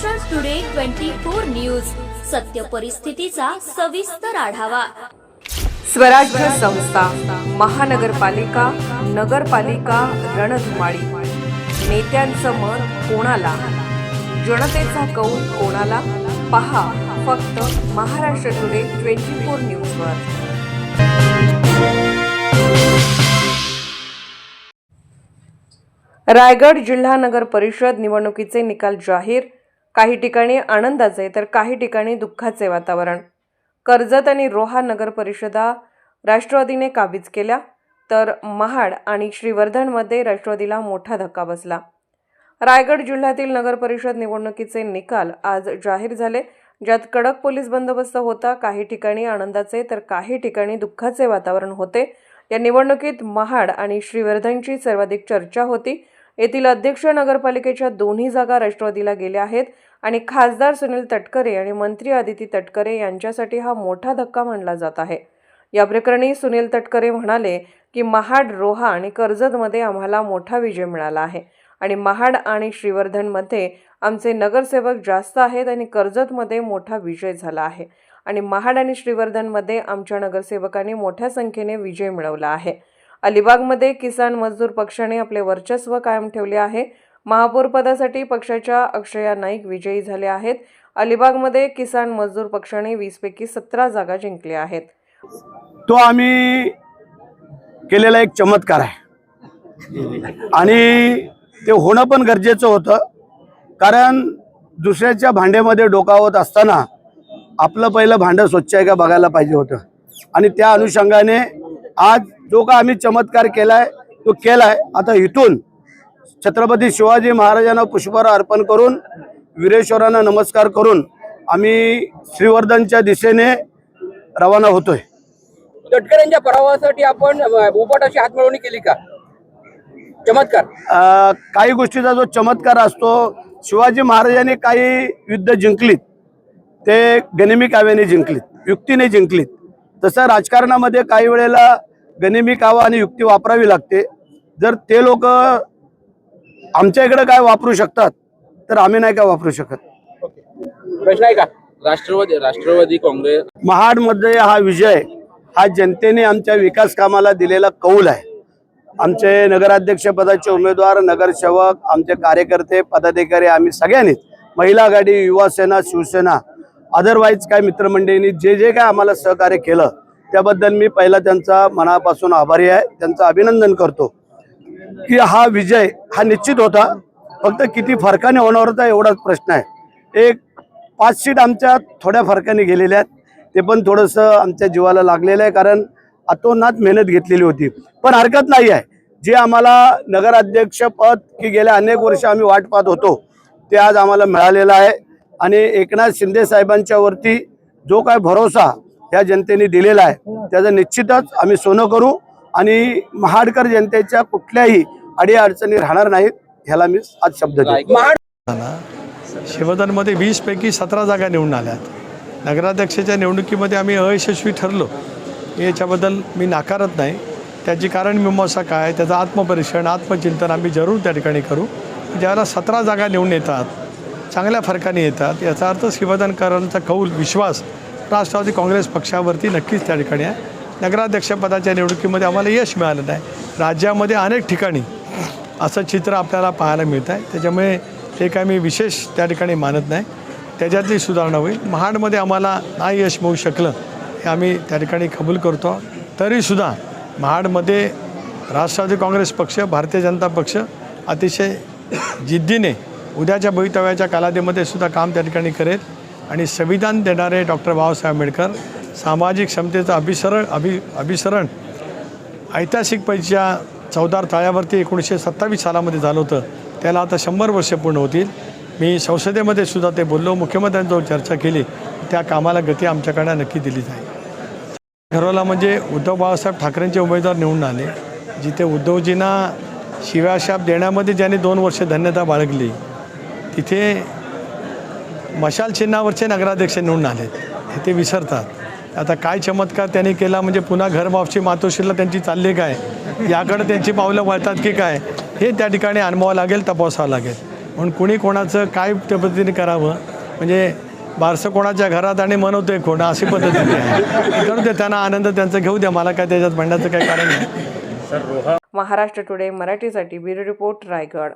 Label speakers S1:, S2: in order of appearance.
S1: Maharashtra today 24 news, सत्य परिस्थितीचा सविस्तर आढावा।
S2: स्वराज्य संस्था, महानगरपालिका, नगरपालिका रणधुमाळी। नेत्यांचं मत कोणाला, जनतेचा कौल कोणाला? पहा फक्त महाराष्ट्र टुडे 24 न्यूजवर। रायगड जिल्हा नगर परिषद निवडणुकीचे निकाल जाहीर। काही ठिकाणी आनंदाचे तर काही ठिकाणी दुःखाचे वातावरण। कर्जत आणि रोहा नगर परिषदा राष्ट्रवादीने काबीज केल्या, तर महाड आणि श्रीवर्धनमध्ये राष्ट्रवादीला मोठा धक्का बसला। रायगड जिल्ह्यातील नगर परिषद निवडणुकीचे निकाल आज जाहीर झाले, ज्यात कडक पोलीस बंदोबस्त होता। काही ठिकाणी आनंदाचे तर काही ठिकाणी दुःखाचे वातावरण होते। या निवडणुकीत महाड आणि श्रीवर्धनची सर्वाधिक चर्चा होती। येथील अध्यक्ष नगरपालिकेच्या दोन्ही जागा राष्ट्रवादीला गेल्या आहेत आणि खासदार सुनील तटकरे आणि मंत्री आदिती तटकरे यांच्यासाठी हा मोठा धक्का मानला जात आहे। या प्रकरणी सुनील तटकरे म्हणाले की महाड, रोहा आणि कर्जतमध्ये आम्हाला मोठा विजय मिळाला आहे आणि महाड आणि श्रीवर्धनमध्ये आमचे नगरसेवक जास्त आहेत आणि कर्जतमध्ये मोठा विजय झाला आहे आणि महाड आणि श्रीवर्धनमध्ये आमच्या नगरसेवकांनी मोठ्या संख्येने विजय मिळवला आहे। अलिबागमध्ये किसान मजदूर पक्षाने आपले वर्चस्व कायम ठेवले आहे। महापौर पदासाठी पक्षाच्या अक्षया नाईक विजयी झाले आहेत। अलिबागमध्ये किसान मजदूर पक्षाने 20 पैकी 17 जागा जिंकल्या आहेत।
S3: तो आम्ही केलेला एक चमत्कार आहे आणि ते होणं पण गरजेचं होतं, कारण दुसऱ्याच्या भांड्यामध्ये डोकावत असताना आपलं पहिलं भांडं स्वच्छ आहे का बघायला पाहिजे होतं आणि त्या अनुषंगाने आज जो का आम्ही चमत्कार केलाय तो केलाय। आता इथून छत्रपती शिवाजी महाराजांना पुष्पहार अर्पण करून, वीरेश्वरांना नमस्कार करून आम्ही श्रीवर्धनच्या दिशेने रवाना होतोय।
S4: तटकरेंच्या पराभवासाठी आपण उपाटाची हातमिळवणी केली का? चमत्कार
S3: काही गोष्टीचा जो चमत्कार असतो, शिवाजी महाराजांनी काही युद्ध जिंकलीत ते गनिमी काव्याने जिंकलीत, युक्तीने जिंकलीत। तसं राजकारणामध्ये काही वेळेला गनिमी कावा आणि युक्ती वापरावी लागते। जर ते लोक आमच्या इकडे काय वापरू शकतात तर आम्ही नाही का वापरू शकत?
S4: प्रश्न आहे का? राष्ट्रवादी काँग्रेस
S3: महाडमध्ये हा विजय हा जनतेने आमच्या विकास कामाला दिलेला कौल आहे। आमचे नगराध्यक्ष पदाचे उमेदवार, नगरसेवक, आमचे कार्यकर्ते, पदाधिकारी, आम्ही सगळ्यांनीच, महिला आघाडी, युवा सेना, शिवसेना, अदरवाईज काय मित्रमंडळींनी जे जे काय आम्हाला सहकार्य केलं त्याबद्दल मी पहिला त्यांचा मनापासून आभारी आहे, त्यांचं अभिनंदन करतो की हा विजय हा निश्चित होता। फक्त किती फरकाने होणार होता एवढाच प्रश्न आहे। एक 5 सीट आमच्या थोड्या फरकाने गेलेल्या आहेत, ते पण थोडंसं आमच्या जीवाला लागलेलं आहे, कारण अतोनात मेहनत घेतलेली होती। पण हरकत नाही आहे, जे आम्हाला नगराध्यक्ष पद की गेल्या अनेक वर्ष आम्ही वाट पाहत होतो ते आज आम्हाला मिळालेलं आहे आणि एकनाथ शिंदे साहेबांच्या वरती जो काय भरोसा या जनतेने दिलेला आहे त्याचं निश्चितच आम्ही सोनं करू आणि महाडकर जनतेच्या कुठल्याही अडीअडचणी राहणार नाहीत, ह्याला मी आज शब्द देतो।
S5: श्रीवर्धनमध्ये 20 पैकी 17 जागा निवडून आल्यात। नगराध्यक्षाच्या निवडणुकीमध्ये आम्ही अयशस्वी ठरलो, याच्याबद्दल मी नाकारत नाही। त्याची कारण मीमांसा काय, त्याचं आत्मपरीक्षण, आत्मचिंतन आम्ही जरूर त्या ठिकाणी करू। ज्याला 17 जागा निवडून येतात, चांगल्या फरकाने येतात, याचा अर्थ श्रीवर्धनकरांचा कौल, विश्वास राष्ट्रवादी काँग्रेस पक्षावरती नक्कीच त्या ठिकाणी आहे। नगराध्यक्षपदाच्या निवडणुकीमध्ये आम्हाला यश मिळालं नाही। राज्यामध्ये अनेक ठिकाणी असं चित्र आपल्याला पाहायला मिळतं आहे, त्याच्यामुळे ते काय मी विशेष त्या ठिकाणी मानत नाही, त्याच्यातली सुधारणा होईल। महाडमध्ये आम्हाला नाही यश मिळू शकलं हे आम्ही त्या ठिकाणी कबूल करतो, तरीसुद्धा महाडमध्ये राष्ट्रवादी काँग्रेस पक्ष, भारतीय जनता पक्ष अतिशय जिद्दीने उद्याच्या भवितव्याच्या कालावधीमध्ये सुद्धा काम त्या ठिकाणी करेल आणि संविधान देणारे डॉक्टर बाबासाहेब आंबेडकर, सामाजिक समतेचं अभिसरण ऐतिहासिक पैकीच्या 14 तळ्यावरती 1927 सालामध्ये झालं होतं, त्याला आता 100 वर्ष पूर्ण होतील। मी संसदेमध्ये सुद्धा ते बोललो, मुख्यमंत्र्यांजवळ चर्चा केली, त्या कामाला गती आमच्याकडनं नक्की दिली जाईल। घरोला म्हणजे उद्धव बाळासाहेब ठाकरेंचे उमेदवार निवडून आले, जिथे उद्धवजींना शिव्याशाप देण्यामध्ये ज्यांनी 2 वर्ष धन्यता बाळगली, तिथे मशाल चिन्हावरचे नगराध्यक्ष निवडून आलेत, हे ते विसरतात। आता काय चमत्कार त्यांनी केला म्हणजे पुन्हा घर वापसी मातोश्रीला त्यांची चालली काय, याकडे त्यांची पावलं वळतात की काय, हे त्या ठिकाणी अनुभवावं लागेल, तपासावं लागेल। म्हणून कुणी कोणाचं काय त्या पद्धतीने करावं, म्हणजे बारसं कोणाच्या घरात आणि मनवतोय कोण अशी पद्धतीने आहे. करू दे, त्यांना आनंद त्यांचा घेऊ द्या, मला काय त्याच्यात म्हणण्याचं काही कारण नाही.
S2: महाराष्ट्र टुडे मराठीसाठी ब्युरो रिपोर्ट रायगड.